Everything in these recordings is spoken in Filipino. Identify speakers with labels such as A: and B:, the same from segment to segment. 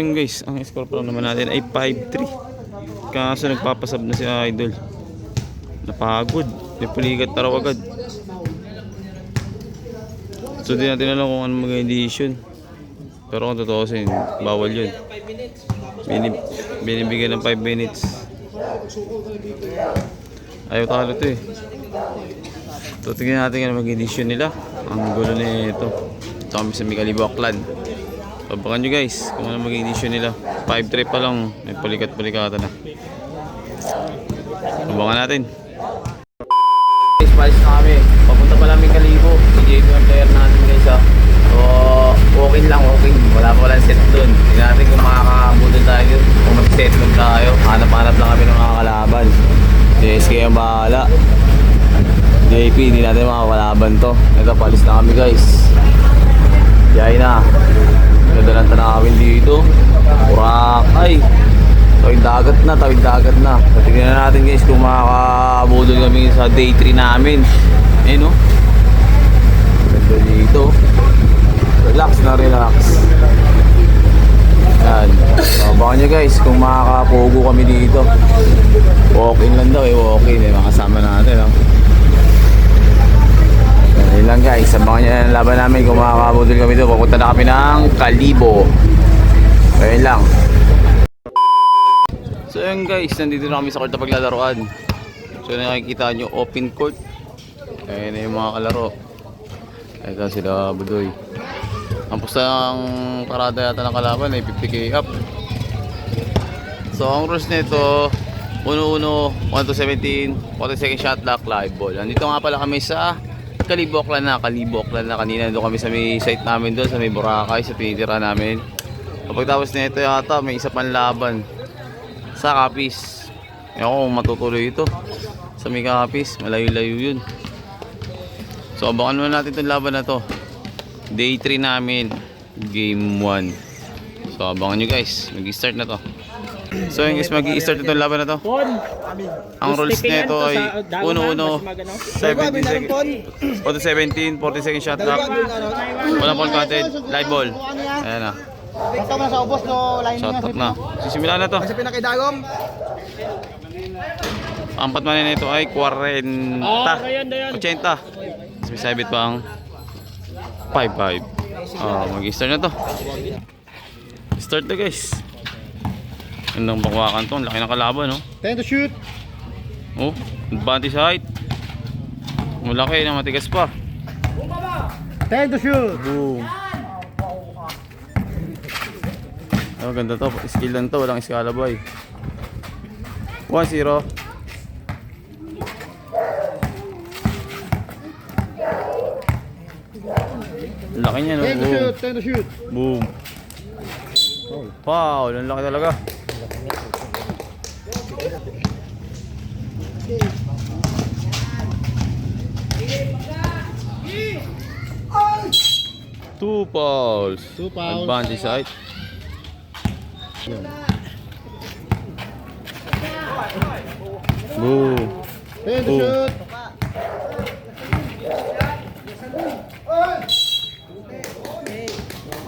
A: Yung guys, ang score pa lang naman natin ay 5-3. Kaso nagpapasab na si Idol. Napagod. May puligat taraw agad. So di natin alam kung ano mag-edition. Pero kung totoo sin, bawal yun. Binibigyan ng 5 minutes. Ayaw talo to eh. So tignan natin ano mag-edition nila. Ang gulo na ito. Ito kami sa Mikalibo Aklan. Pabakan nyo guys kung ano maging edition nila. 5-3 pa lang. May palikat-palikata na. Pabakan natin.
B: Guys, palis na kami. Papunta pa namin Kalibo. Si JP ang player natin guys ha. So, walking lang, walking. Wala pa walang set doon. Hindi natin kung makakabudol tayo. Kung mag-set lang tayo. Hanap-hanap lang kami ng mga kalaban. Si SK ang bahala. JP, hindi natin makakalaban to. Ito, palis na kami guys. Yay na. Nadalang tanawin dito. Boracay. Tawid dagat na. Tignan natin guys kung makakabudol kami sa day 3 namin. Ayun o. Ganda dito. Relax. Yan. Baka nyo guys kung makakapogo kami dito. Walk-in lang daw eh. Walk-in eh. Makasama natin o. Ayun lang guys, sabangan nyo ang laban namin kung makakabudol kami doon. Pupunta na kami ng Kalibo. Ayun lang.
A: So yun guys, nandito na kami sa court na paglalaroan. So nakikita nyo, open court. Ayun na yung mga kalaro. Ito sila Budoy. Ang pusta ng parada yata ng kalaban ay 50k up. So ang rules nito, 1-1, 1-17, 40-second shot clock, live ball. Nandito nga pala kami sa Kalibo Aklan na. Kanina doon kami sa may site namin doon, sa may Boracay, sa pinitira namin. Kapag tapos na ito yata, may isa pang laban sa Capiz. Ewan ko kung matutuloy ito sa may Capiz, malayo-layo yun. So abangan naman natin itong laban na to. Day 3 namin, game 1. So abangan nyo guys, mag-start na to. So yun guys, mag-i-start itong laban na to. Ang rules nito ay 1-1, 17, 40 second shot clock. Walang ball counted, live ball. Ayan na.
C: Ito mo na sa ubos no line
A: Shot clock na. Sisimula na to.
C: Kasi pinakidagom.
A: Ang patmanin nito ay 40, 80. Mas may sabit pa ang 5-5. Mag-i-start na to. Start na guys. Gandang bakwakan to, laki ng kalaban no.
C: 10 to shoot.
A: Oh, advantage sa height. Malaki na matigas pa.
C: 10 to shoot.
A: Boom. Oh, ganda to, skill lang to, walang escalabay. 1-0. Laki niya no.
C: 10 to shoot, 10 to shoot.
A: Boom. Wow, ang laki talaga. Two fouls. Advantage side. Boom.
C: 10 to shoot.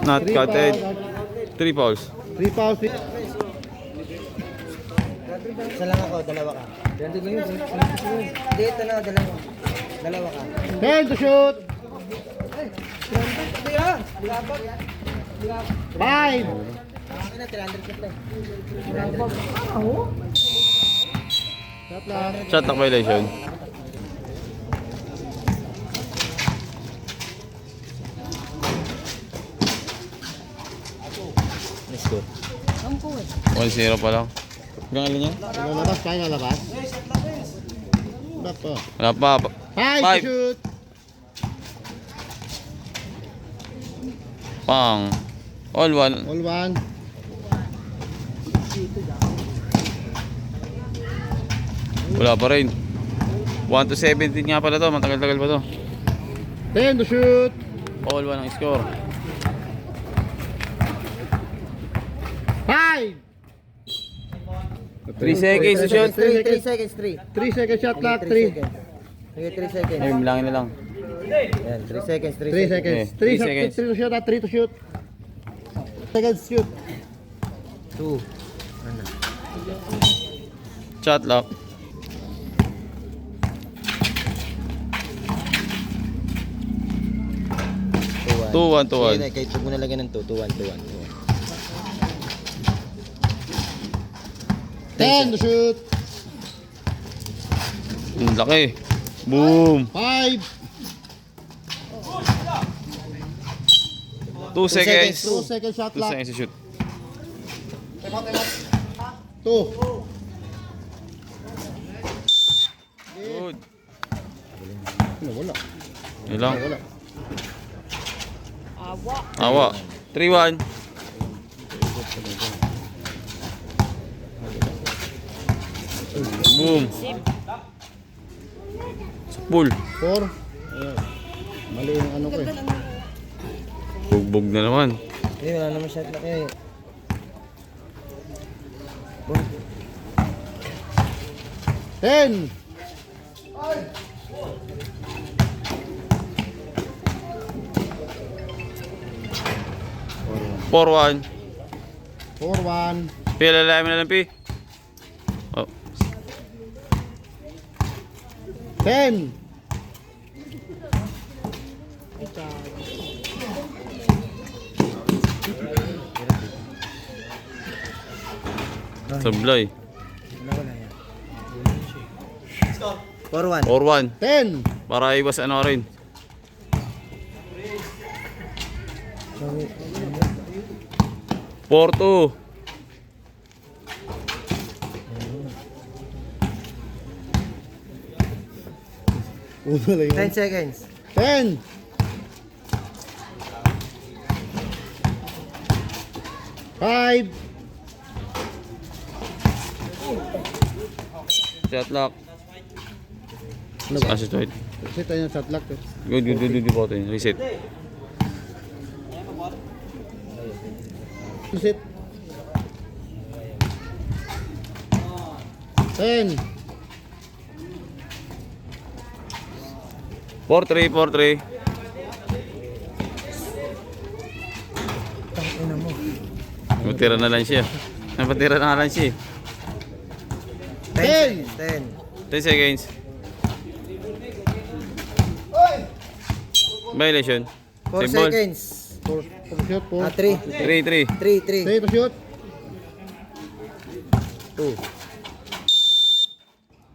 A: Not counted. 3 fouls.
C: 3 fouls.
D: Isa lang ako, dalawa ka. Dito na, dalawa ka.
C: 10 to shoot. 5.
D: Akin na, 300 ka lang.
C: Shot lang.
A: Shot clock violation.
B: Let's go.
A: 1-0 pa lang. Hanggang ilan yan?
C: Lalabas, kaya lalabas. Wala pa.
A: Wala pa.
C: 5 to shoot.
A: Pang. All one.
C: All one.
A: Wala pa rin. 1-17 nga pala to. Matagal-tagal pa to.
C: 10 to shoot.
A: All one ang score.
C: 5.
A: 3 seconds to shoot.
D: 3 seconds, 3.
C: 3 second shot clock, 3.
D: Okay, 3 seconds.
A: Ayun, bilangin na lang.
D: Yan, 3 seconds,
C: 3 seconds.
A: Okay,
C: 3
A: 3 seconds.
C: to shoot, 3 to shoot. Seconds shoot.
D: 2. Ano?
A: Shot lock. 2-1, 2-1.
D: Sige, kahit huwag mo nalagyan ng 2. 2-1, 2-1.
C: 10 to shoot.
A: Ang laki. Boom.
C: 5.
A: 2 seconds.
C: 2 second shot
A: 2
C: clock.
A: seconds to shoot.
C: 2.
A: Good.
C: Wala.
A: Yun lang.
C: Wala.
A: Awa. 3-1. Boom. Sakbul.
C: 4. Ayan. Mali yung ano ko eh.
A: Bugbog na naman.
D: Hindi, wala naman shot lock eh.
C: 10.
A: Four one.
C: 4-1.
A: Pilalayan mo na lang, Pi. Oh.
C: 10.
A: Sablay.
D: Wala yan. 4-1.
A: 4-1.
C: 10.
A: Para iwas ano rin.
D: Sorry.
A: 4-2.
C: Uno lang yun.
D: 10 seconds.
C: 10. 5.
A: Shot lock.
C: Ano ba?
A: Asset right.
C: Kasi tayo yung shot lock eh.
A: Good, good, good, good, good. Reset.
C: Sit. 10.
A: 4-3, 4-3.
D: Tangina mo.
A: Matira na lang siya. Napatira na lang siya.
D: 10.
A: 10 seconds. Violation.
D: 4
A: Same ball.
D: seconds.
C: 4 shoot. 4.
D: 3.
A: 3-3.
D: 3.
C: 3 to shoot.
D: 2.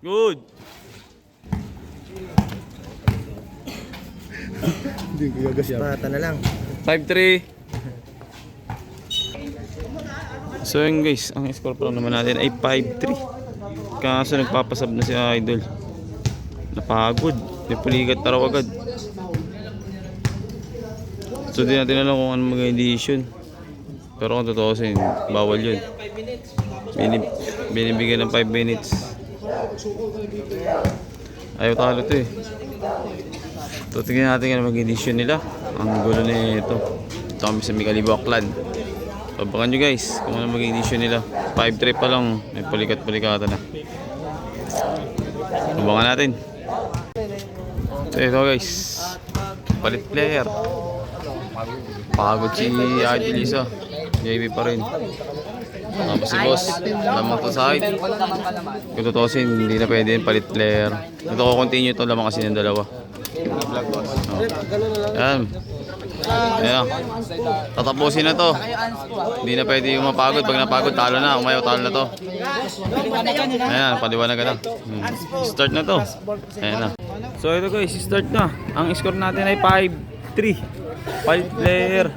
A: Good.
C: Hindi ko gagasya.
D: Bata na lang.
A: 5-3. So yun guys, ang score pa naman natin ay 5-3. Kaso nagpapasab na si Idol. Napagod. Napuligat na raw agad. So di natin alam kung ano mag-edition. Pero kung totoo sin, bawal yun. Binibigyan ng 5 minutes. Ayaw talo to eh. So tingnan natin ano mag-edition nila. Ang gulo na ito. Ito kami sa Mikalibo Clan. Pabakan nyo guys kung ano mag-edition nila. 5-3 pa lang. May palikat-palikatan na. Pabakan natin. So ito guys. Palit player. Pagod si Idol isa. JB pa rin. Tapos si boss, lamang to sa height. Kung tutusin, hindi na pwede yung palit player. Ito ko continue ito, lamang kasi ng dalawa. Yan. Ayan. Tatapusin na to. Hindi na pwede yung mapagod. Pag napagod, talo na. Umayaw, talo na to. Ayan, paliwanag na. Start na to. Ayan na. So ito guys, start na. Ang score natin ay 5-3. Palit player.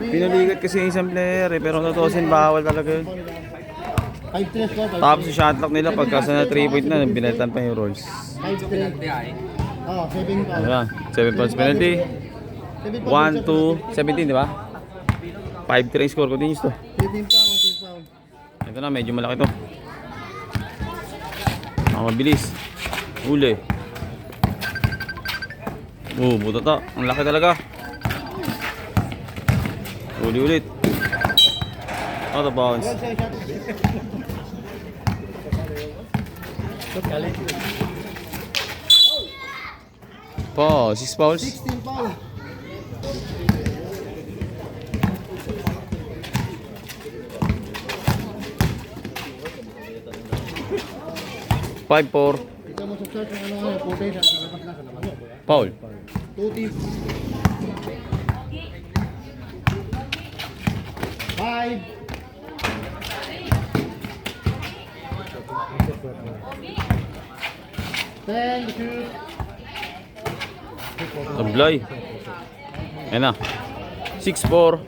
A: Pinuligat kasi yung isang player eh. Pero tutusin, bawal talaga yun.
C: 5-3 score.
A: Tapos yung shotlock nila pagka sa 3 point na, binalitan pa yung rolls.
C: 5-3. Oh, 7 foul.
A: Ayan, 7 points penalty. 1, 2, 17 di ba? 5-3 score, continuous to.
C: 18 foul, 2 foul.
A: Ito na, medyo malaki to. Mabilis. Uli. Buto to. Ang laki talaga. Uli ulit. Out of bounds. Pa, 6 fouls.
C: 16 foul.
A: 5-4.
C: Ikaw mo sa kung ano nga, puti sa labas na, sa labas.
A: Foul.
C: 2 5. Ten, shoot.
A: Sablay. Ayan na. 6-4.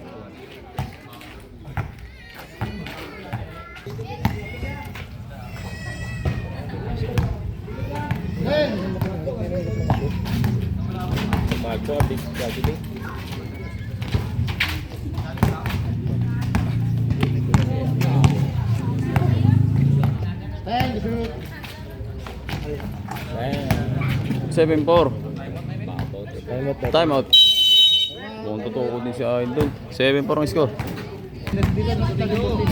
C: Ten, shoot.
A: 7-4. Time out. Mukhang totoo din si Idol. 7-4 ang score.
C: Nagbilan ako tayo puti.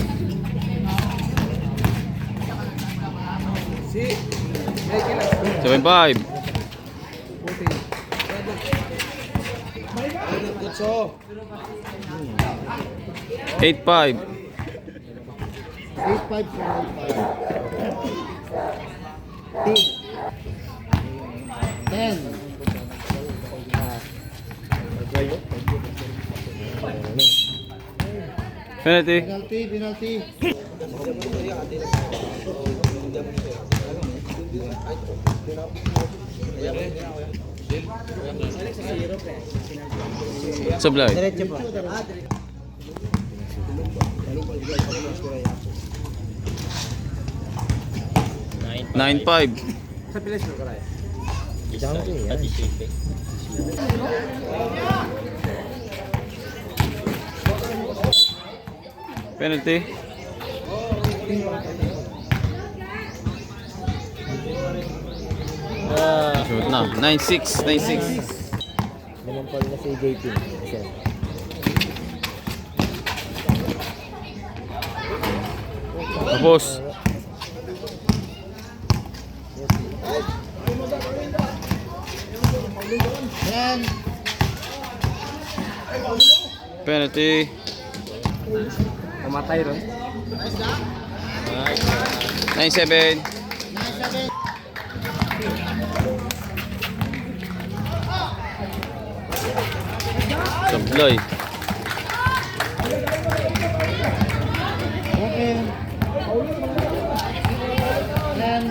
D: Si, break it up.
A: 7-5.
C: Puti.
D: Kutso.
A: 8-5.
C: 8-5 sa 10.
A: Penalty.
C: Penalty.
A: Sablay.
D: Diretso po.
A: 9-5.
D: Sa pilas mo karay.
A: Penalty. Shoot na. 9-6. 9-6.
D: Naman pala na si JP.
A: Tapos.
C: Ten.
A: Penalty.
D: Pumatay ron.
A: 9-7.
C: 9-7.
A: Sablay.
C: Okay. 10.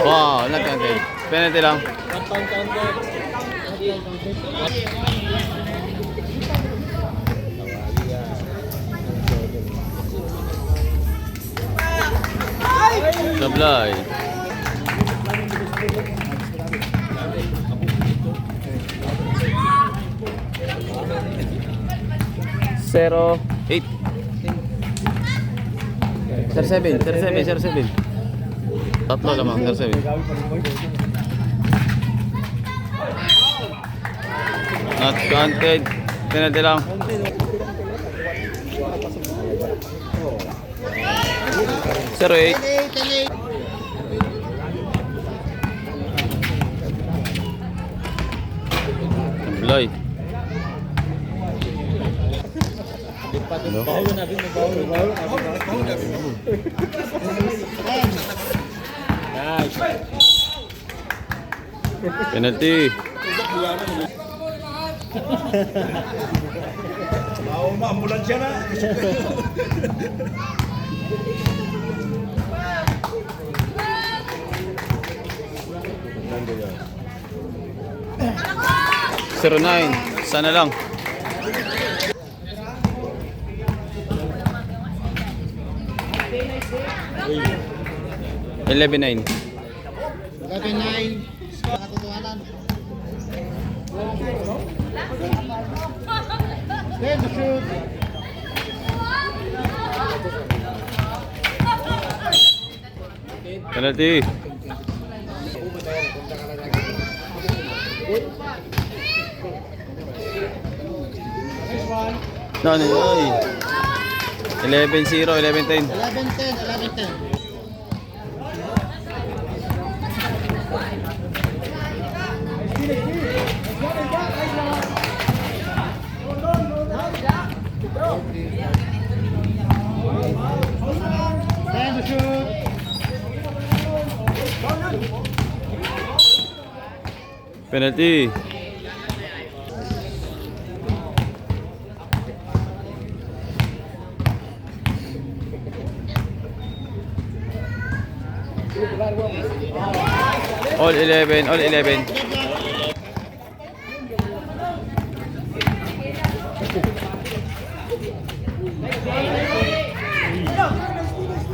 A: Wow, not counted. Penalty lang. Sablay. Zero, 8. Sir 7, Sir 7, Sir 7. Tatlo lamang, Sir 7. Not counted. Penalty lang. Zero, 8.
C: 10-8.
A: Sablay. Penalty.
C: Ambulansya na.
A: Zero 9. Sana lang. 11-9.
C: 11-9. Nakatotohanan. Ten to shoot.
A: Penalty. No, no, no. 11-0, 11-10.
C: 11-10. 11-10.
A: Penalty. All 11, all 11.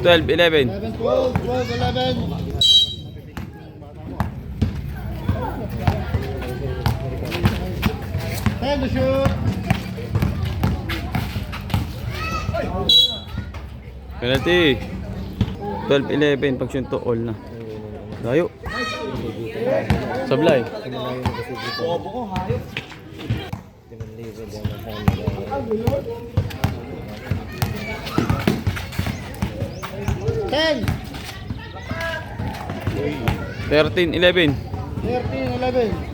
A: Twelve, 11.
C: 11, 12, 12, 11. Ten to shoot.
A: Penalty. 12, 11. Pag yun to, all na. Layo. Sablay.
C: Ten.
A: 13, 11.
C: 13, 11.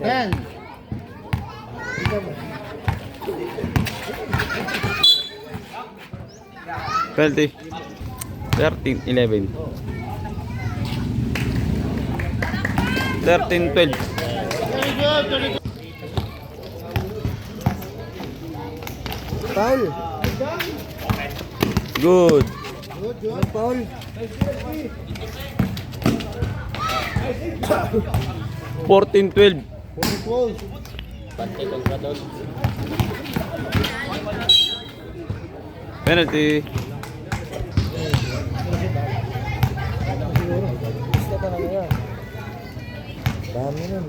C: Ten.
A: Penalty. 13, 11. 13, 12.
C: Very good, very good.
D: Foul.
A: Good.
C: Good, good.
D: Walang foul.
A: 14, 12.
C: 12.
A: Penalty.
D: Gusto ka na ngayon. Dami nun.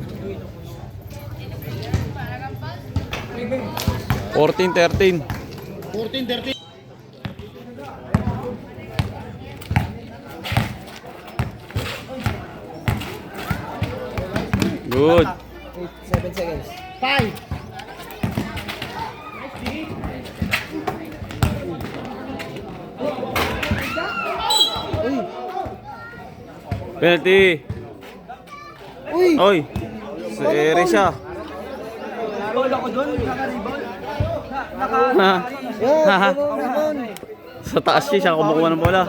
A: 14, 13.
C: 14, 13.
A: Good.
D: 7 seconds.
C: 5.
A: Penalty.
D: Uy!
A: Oy. Seri siya. Ha?
D: Yan! Rebound!
A: Sa taas siya kumukuha ng bola.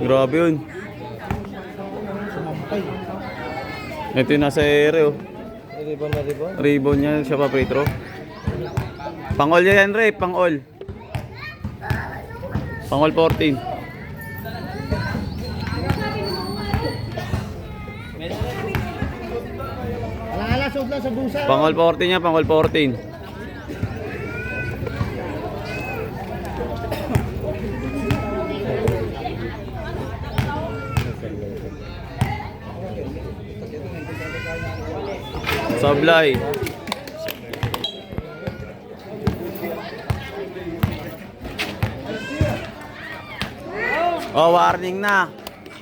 A: Grabe yun. Ito yung nasa ere oh.
D: Rebound na rebound.
A: Rebound niya siya pa free throw. Pang-all yan Ray, pang-all. Pang-all 14.
C: Alang-alang, suot lang sa busa.
A: Pang-all 14 niya, pang-all 14. Sablay. Oh, warning na.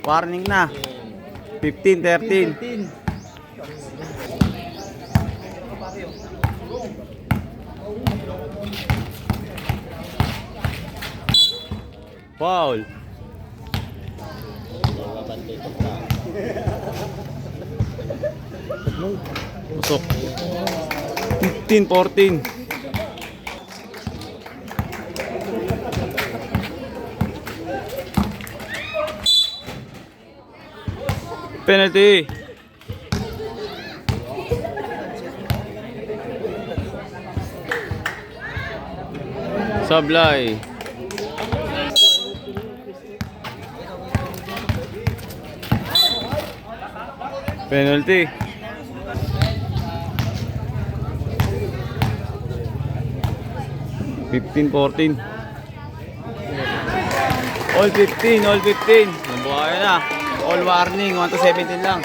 A: Warning na. 15, 13.
C: 13.
A: Foul. Pusok. 15, 14. Penalty. Sablay. Penalty. Fifteen, 14. All 15, all 15. Nabuhay na. All warning, 1 to 17 lang.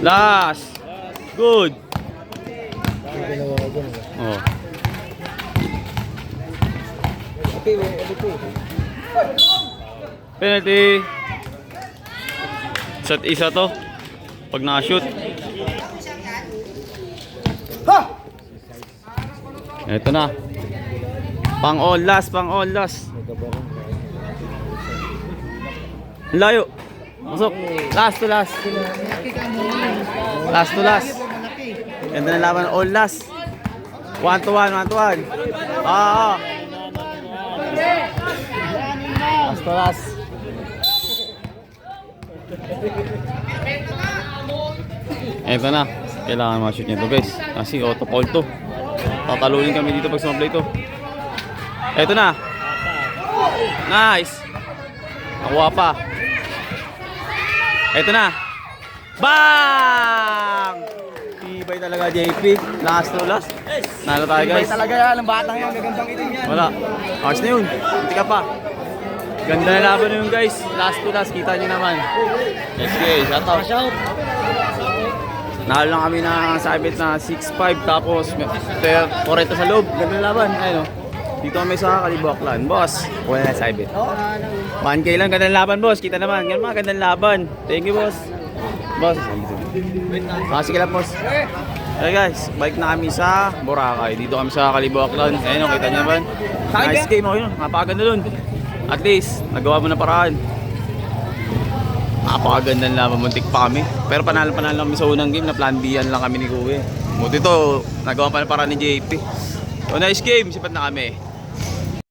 A: Last. Good.
D: Ginawa ko dyan.
A: Oh. Penalty. Isa't isa to. Pag na-shoot. Ito na. Pang all last, pang all last. Layo. Masok. Last to last. Last to last. Ganda na laban, all last. 1 to 1, 1 to 1. Ah. Last to last. Eto na. Kailangan ma-shoot niya to guys. Kasi auto foul to. Tatalunin kami dito pag sumablay to. Eto na. Nice. Nakuha pa. Eto na. Bang! Tibay talaga JP. Last to last. Nalo tayo guys.
D: Tibay talaga yan, ang batang yan, gagandang itim yan.
A: Wala. Ours na yun. Hindi ka pa. Ganda na laban na yun guys. Last to last. Kita nyo naman. Let's go. Shout out.
D: Shout.
A: Nahal lang kami na sabit na 6-5 tapos 40 sa loob. Ganda na laban. Ayun o. Dito kami sa Kalibuaklan. Boss, wala na sabit. 1K lang. Ganda na laban boss. Kita naman. Ganun mga ganda na laban. Thank you boss. Boss. Sige lang boss. Okay guys, balik na kami sa Boracay. Dito kami sa Kalibuaklan. Ayun o, kita nyo naman. Nice game o yun. Napakaganda dun. At least, nagawa mo na paraan. Napakaganda na laban, muntik pa kami. Pero panalo lang kami sa unang game, na plan B-an lang kami ni Kuya. Buti to, nagawa pa na paraan ni JP. So nice game, sipat na kami.